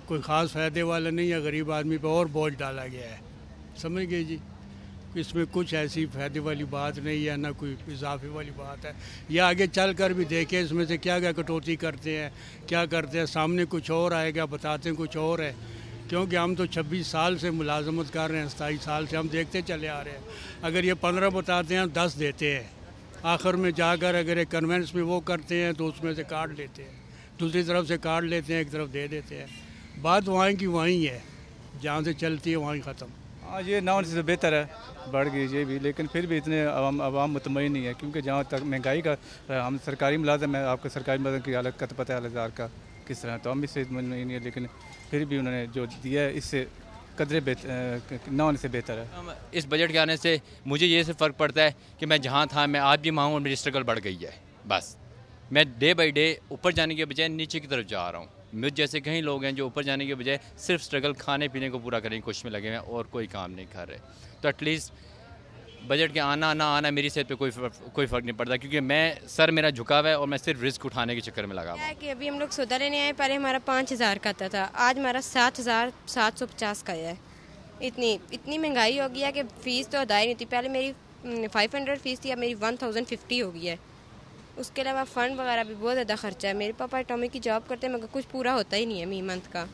कोई ख़ास फ़ायदे वाला नहीं है, गरीब आदमी पे और बोझ डाला गया है। समझ गए जी, इसमें कुछ ऐसी फ़ायदे वाली बात नहीं है, ना कोई इजाफे वाली बात है। या आगे चल कर भी देखें इसमें से क्या क्या कटौती करते हैं, क्या करते हैं, सामने कुछ और आएगा, बताते हैं कुछ और है। क्योंकि हम तो 26 साल से मुलाजमत कर रहे हैं, 27 साल से हम देखते चले आ रहे हैं। अगर ये 15 बताते हैं, 10 देते हैं, आखिर में जाकर अगर एक कन्वेंस में वो करते हैं तो उसमें से काट लेते हैं, दूसरी तरफ से काट लेते हैं, एक तरफ दे देते हैं। बात वहाँ की वहीं है, जहाँ से चलती है वहीं ख़त्म। हाँ, ये ना होने से बेहतर है, बढ़ गई ये भी, लेकिन फिर भी इतने आवाम मुतमईन नहीं है, क्योंकि जहाँ तक महंगाई का हम सरकारी मुलाजिम है, आपको सरकारी मुलाजिम की हालत का तो पता है, हज़ार का किस तरह, तो हम इससे मुतमईन नहीं है, लेकिन फिर भी उन्होंने जो दिया है इससे कदरे ना होने से बेहतर है। इस बजट के आने से मुझे ये से फ़र्क पड़ता है कि मैं जहाँ था मैं आज भी वहाँ हूँ और मेरी स्ट्रगल बढ़ गई है। बस मैं डे बाई डे ऊपर जाने के बजाय नीचे की तरफ जा रहा हूँ। मुझ जैसे कई लोग हैं जो ऊपर जाने के बजाय सिर्फ स्ट्रगल खाने पीने को पूरा करने की कोशिश में लगे हुए हैं और कोई काम नहीं कर रहे। तो एटलीस्ट बजट के आना ना आना मेरी सेहत पे कोई फ़र्क नहीं पड़ता, क्योंकि सर मेरा झुका हुआ है और मैं सिर्फ रिस्क उठाने के चक्कर में लगा हुआ हूँ। कि अभी हम लोग सौदा लेने आए, पहले हमारा 5,000 का आता था, आज हमारा 7,750 का है। इतनी महंगाई हो गई है कि फ़ीस तो अदा ही नहीं थी। पहले मेरी 500 फ़ीस थी, अब मेरी 1,050 हो गई है। उसके अलावा फ़ंड वगैरह भी बहुत ज़्यादा खर्चा है। मेरे पापा एटॉमिक की जॉब करते हैं, मगर कुछ पूरा होता ही नहीं है मी मंथ का।